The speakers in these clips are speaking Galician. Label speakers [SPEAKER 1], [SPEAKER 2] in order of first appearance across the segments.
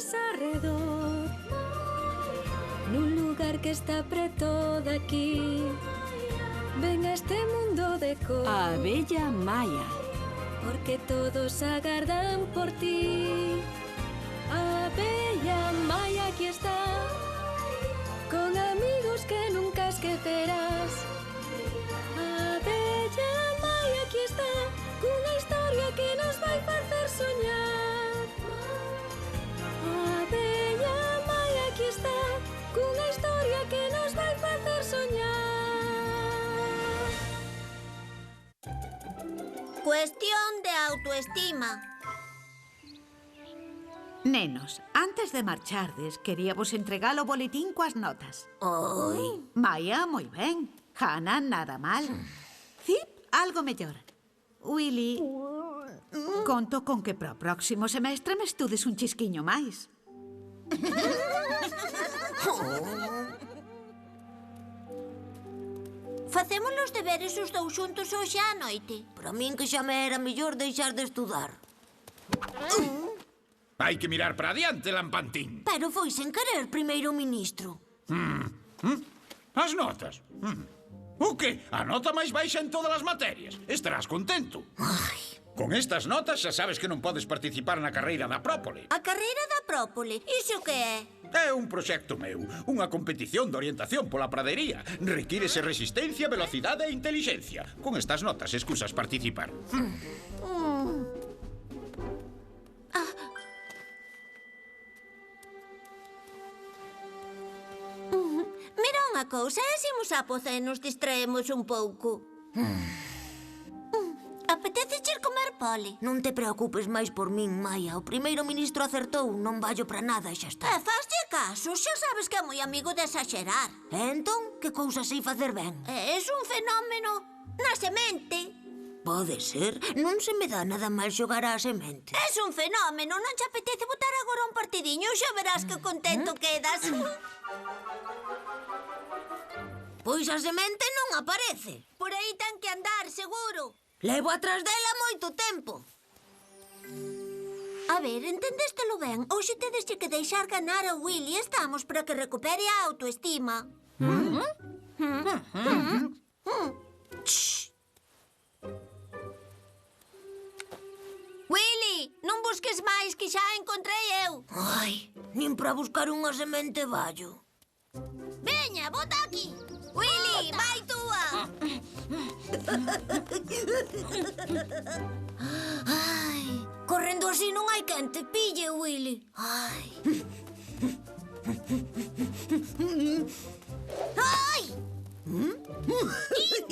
[SPEAKER 1] tes arredor, nun lugar que está preto daqui. Ven a este mundo de cor,
[SPEAKER 2] A abella Maya.
[SPEAKER 1] porque todos agardan por ti. A abella Maya aquí está, con amigos que nunca esquecerás. A abella Maya aquí está, cunha historia que nos vai facer soñar. A abella Maya aquí está, cunha historia que nos vai facer soñar.
[SPEAKER 3] Cuestión de autoestima.
[SPEAKER 4] Nenos, antes de marchardes, queríavos entregar o boletín coas notas.
[SPEAKER 3] Oi.
[SPEAKER 4] Maia, moi ben. Hannah, nada mal. Zip, algo mellor. Willy, conto con que para o próximo semestre me estudes un chisquiño máis.
[SPEAKER 3] Facemos os deberes os dous xuntos hoxe á noite.
[SPEAKER 5] Para min que xa me era mellor deixar de estudar.
[SPEAKER 6] Hai que mirar para adiante, lampantín.
[SPEAKER 5] Pero foi sen querer, primeiro ministro.
[SPEAKER 6] As notas. O que? A nota máis baixa en todas as materias. Estarás contento. Con estas notas xa sabes que non podes participar na carreira da própole.
[SPEAKER 3] A carreira da própole, iso que é?
[SPEAKER 6] É un proxecto meu, unha competición de orientación pola pradería. Requírese resistencia, velocidade e inteligencia. Con estas notas excusas participar.
[SPEAKER 3] Mira unha cousa, e se imos á poza e nos distraemos un pouco? Apetece comer poli?
[SPEAKER 5] Non te preocupes máis por min, Maia. O primeiro ministro acertou, non vallo para nada e xa está.
[SPEAKER 3] E faslle caso, xa sabes que é moi amigo de exagerar.
[SPEAKER 5] E entón, que cousa sei facer ben?
[SPEAKER 3] Es un fenómeno na semente.
[SPEAKER 5] Pode ser, non se me dá nada mal xogar á semente.
[SPEAKER 3] Es un fenómeno, non te apetece botar agora un partidiño? Xa verás que contento quedas.
[SPEAKER 5] Pois a semente non aparece.
[SPEAKER 3] Por aí ten que andar, seguro.
[SPEAKER 5] Levo atrás dela moito tempo.
[SPEAKER 3] A ver, entendéstelo ben? Hoxe tedes que deixar ganar a Willy. Estamos para que recupere a autoestima. Willy, non busques máis, que xa a encontrei eu.
[SPEAKER 5] Ai, nin para buscar unha semente vallo.
[SPEAKER 3] Veña, bota aquí. Willy, vai túa.
[SPEAKER 5] Ai,
[SPEAKER 3] Correndo así non hai quen te pille, Willy.
[SPEAKER 5] ai.
[SPEAKER 3] Ai!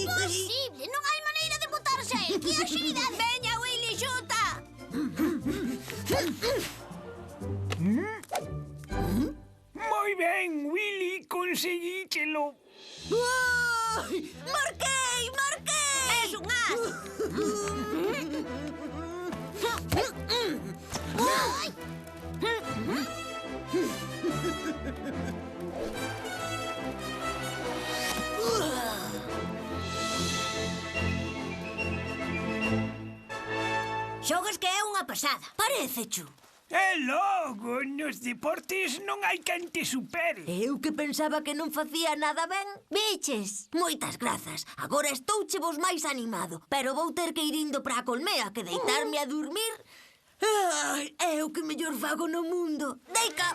[SPEAKER 3] Imposible! Non hai maneira de botarse a él. Que axilidade! Veña, Willy, xuta!
[SPEAKER 7] Moi ben, Willy, conseguíchelo.
[SPEAKER 5] Ai, marquei, marquei!
[SPEAKER 3] Es un as! Ai!
[SPEAKER 5] Xogas que é unha pasada. Parece, chu.
[SPEAKER 7] E logo, nos deportes non hai quen te supere.
[SPEAKER 5] Eu que pensaba que non facía nada ben.
[SPEAKER 3] Biches!
[SPEAKER 5] Moitas grazas. Agora estouche vos máis animado. Pero vou ter que ir indo para a colmea, que deitarme a dormir... Ai, é o que mellor fago no mundo. Deica!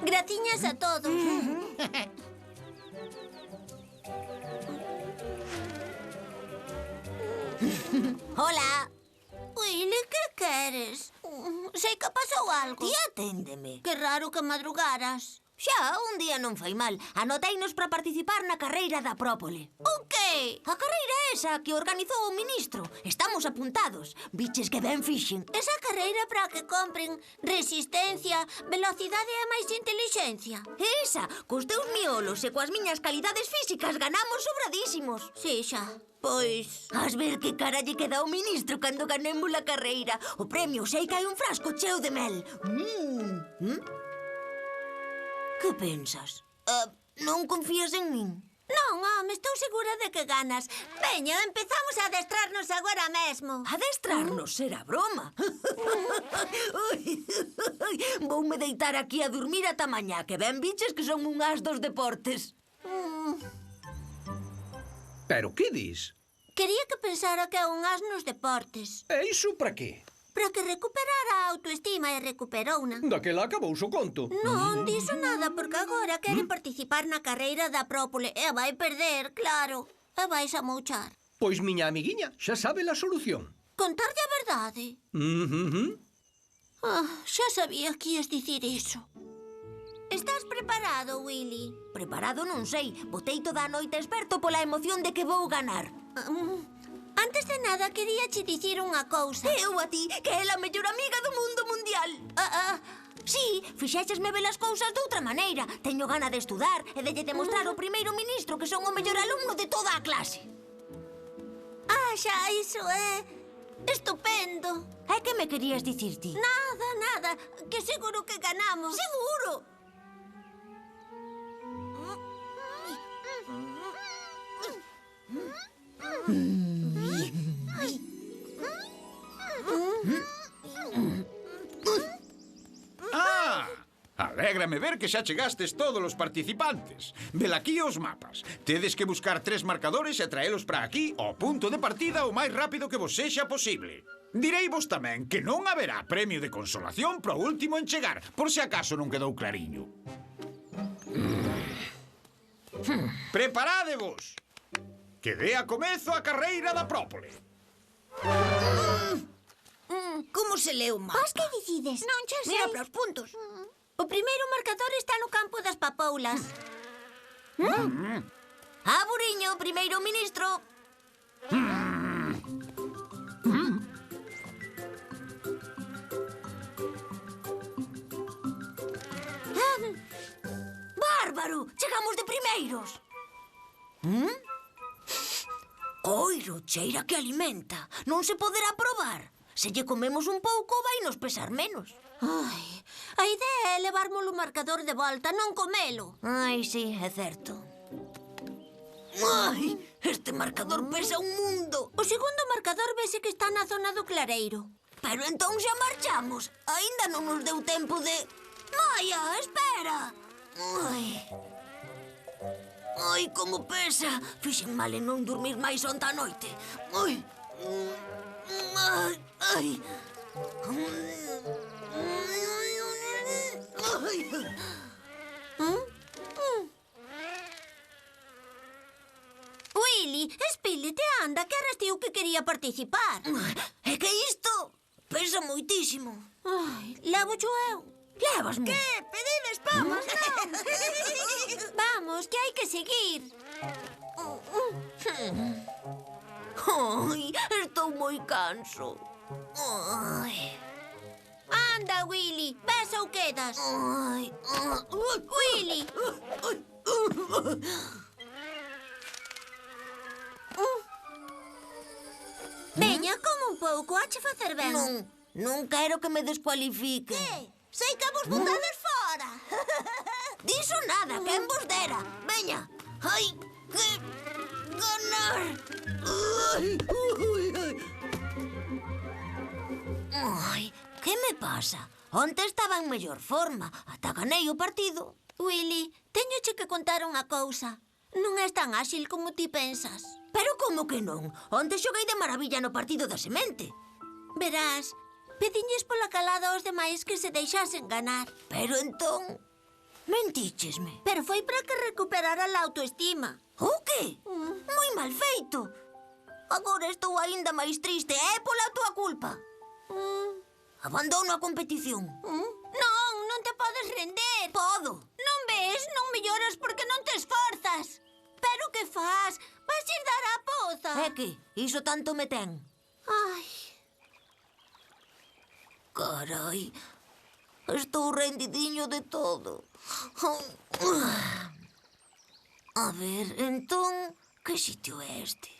[SPEAKER 3] Graciñas a todos.
[SPEAKER 5] Hola.
[SPEAKER 3] Willy, que queres? Sei que pasou algo.
[SPEAKER 5] Ti aténdeme.
[SPEAKER 3] Que raro que madrugaras.
[SPEAKER 5] Xa, un día non foi mal. Anoteinos para participar na carreira da própole.
[SPEAKER 3] O qué?
[SPEAKER 5] A carreira esa que organizou o ministro. Estamos apuntados. Biches que ben fixen.
[SPEAKER 3] Esa carreira para que compren resistencia, velocidade e máis intelixencia.
[SPEAKER 5] Esa, cos teus miolos e coas miñas calidades físicas ganamos sobradísimos.
[SPEAKER 3] Si, xa. Pois...
[SPEAKER 5] Has ver que cara lle queda ao ministro cando ganemos a carreira. O premio sei que hai un frasco cheo de mel. Que pensas? Non confías en min?
[SPEAKER 3] Non, home, estou segura de que ganas. Veña, empezamos a adestrarnos agora mesmo.
[SPEAKER 5] Adestrarnos será broma. Ui, voume deitar aquí a dormir ata mañá, que ben biches que son un as dos deportes.
[SPEAKER 2] Pero que dis?
[SPEAKER 3] Quería que pensara que é un as nos deportes.
[SPEAKER 2] E iso para qué?
[SPEAKER 3] Para que recuperara a autoestima e recuperouna.
[SPEAKER 2] Daquela acabouse o conto.
[SPEAKER 3] Non dixo nada porque agora quere participar na carreira da própole e vai perder, claro. E vais a mouchar.
[SPEAKER 2] Pois miña amiguiña xa sabe a solución.
[SPEAKER 3] Contarlle a verdade. Xa sabía que ias dicir iso. Estás preparado, Willy?
[SPEAKER 5] Preparado non sei. Botei toda a noite esperto pola emoción de que vou ganar.
[SPEAKER 3] Antes de nada, quería che dicir unha cousa.
[SPEAKER 5] Eu a ti, que é a mellor amiga do mundo mundial. Sí, fixéchesme ver as cousas de outra maneira. Teño gana de estudar e de lle demostrar ao primeiro ministro que son o mellor alumno de toda a clase.
[SPEAKER 3] Xa, iso é estupendo.
[SPEAKER 5] E que me querías dicir ti?
[SPEAKER 3] Nada, que seguro que ganamos.
[SPEAKER 5] Seguro!
[SPEAKER 6] Alégrame ver que xa chegastes todos os participantes. Velaquí os mapas. Tedes que buscar 3 marcadores e traelos para aquí ao punto de partida o máis rápido que vos sexa posible. Direivos tamén que non haberá premio de consolación pro último en chegar, por se acaso non quedou clariño. Preparádevos, que dea comezo a carreira da própole.
[SPEAKER 5] Como se leu mal?
[SPEAKER 3] Vos que decides? Non xa sei.
[SPEAKER 5] Mira para os puntos.
[SPEAKER 3] O primeiro marcador está no campo das papoulas.
[SPEAKER 5] Buriño, primeiro ministro. Bárbaro, chegamos de primeiros. Coiro, cheira que alimenta. Non se poderá probar. Se lle comemos un pouco, vai nos pesar menos.
[SPEAKER 3] Ai, a idea é levármolo o marcador de volta, non comelo.
[SPEAKER 5] Ai, sí, é certo. Ai, este marcador pesa un mundo.
[SPEAKER 3] O segundo marcador vese que está na zona do clareiro.
[SPEAKER 5] Pero entón xa marchamos. Aínda non nos deu tempo de... Maia, espera. Ai, como pesa. Fixen mal en non dormir máis onta noite. Ai.
[SPEAKER 3] Willy, espílete, anda, que eras ti o que quería participar.
[SPEAKER 5] É que isto pesa moitísimo.
[SPEAKER 3] Ai, levo eu.
[SPEAKER 5] Levasmo.
[SPEAKER 3] Que? Pedides pamas, non? Vamos, que hai que seguir.
[SPEAKER 5] Ai, estou moi canso. Ai.
[SPEAKER 3] Anda, Willy, ves ou quedas?
[SPEAKER 5] Ai.
[SPEAKER 3] Willy. Veña, como un pouco, hache facer ben.
[SPEAKER 5] Non quero que me descualifiquen.
[SPEAKER 3] Que? Sei que vos botades fora.
[SPEAKER 5] Diso nada, quen vos dera. Veña. Ai, que... ganar. Ai, que me pasa? Onte estaba en mellor forma. Ata ganei o partido.
[SPEAKER 3] Willy, teñoche que contar unha cousa. Non és tan áxil como ti pensas.
[SPEAKER 5] Pero como que non? Onte xoguei de maravilla no partido da semente.
[SPEAKER 3] Verás, pediñes pola calada aos demais que se deixasen ganar.
[SPEAKER 5] Pero entón... mentíchesme.
[SPEAKER 3] Pero foi para que recuperara a autoestima.
[SPEAKER 5] O que? Moi mal feito. Agora estou aínda máis triste. É pola tua culpa. Abandono a competición.
[SPEAKER 3] Non te podes render.
[SPEAKER 5] Podo.
[SPEAKER 3] Non ves? Non melloras porque non te esforzas. Pero que faz? Vas ir dar a poza.
[SPEAKER 5] É que? Iso tanto me ten.
[SPEAKER 3] Ai.
[SPEAKER 5] Carai. Estou rendidiño de todo. A ver, entón, que sitio é este?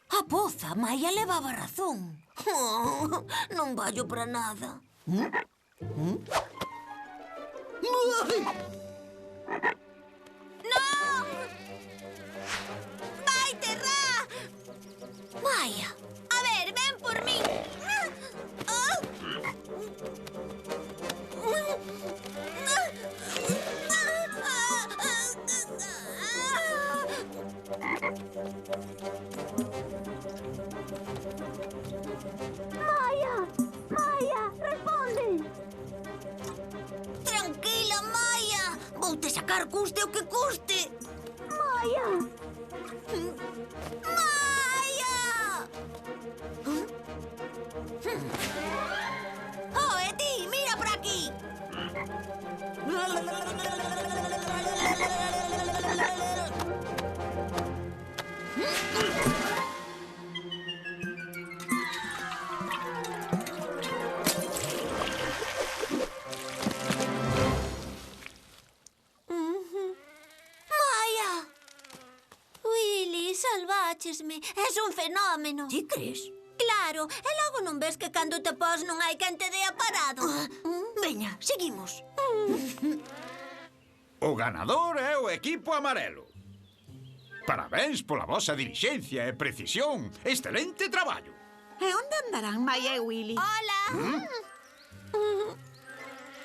[SPEAKER 5] A poza, Maia levaba razón. Non vallo para nada.
[SPEAKER 3] Non! Vai, Terra!
[SPEAKER 5] Maia.
[SPEAKER 3] A ver, ven por min.
[SPEAKER 5] ganar, custe o que custe.
[SPEAKER 3] Maia!
[SPEAKER 5] Maia! Oh, e ti, mira por aquí. Maia!
[SPEAKER 3] Willy, salváchesme. Es un fenómeno.
[SPEAKER 5] Ti crees?
[SPEAKER 3] Claro, e logo non ves que cando te pos non hai quen te dea parado.
[SPEAKER 5] Veña, seguimos.
[SPEAKER 6] O ganador é o equipo amarelo. Parabéns pola vosa dilixencia e precisión. Excelente traballo.
[SPEAKER 4] E onde andarán Maia e Willy?
[SPEAKER 3] Hola!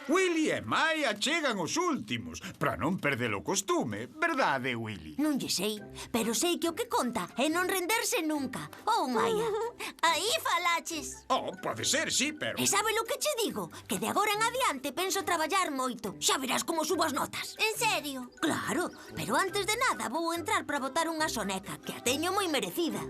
[SPEAKER 6] Willy e Maia chegan os últimos, para non perder o costume, verdade, Willy?
[SPEAKER 5] Non lle sei, pero sei que o que conta é non renderse nunca. Oh, Maia.
[SPEAKER 3] Aí falaches.
[SPEAKER 6] Oh, pode ser, sí, pero...
[SPEAKER 5] E sabe lo que che digo? Que de agora en adiante penso traballar moito. Xa verás como subo as notas.
[SPEAKER 3] En serio?
[SPEAKER 5] Claro, pero antes de nada vou entrar para botar unha soneca, que a teño moi merecida.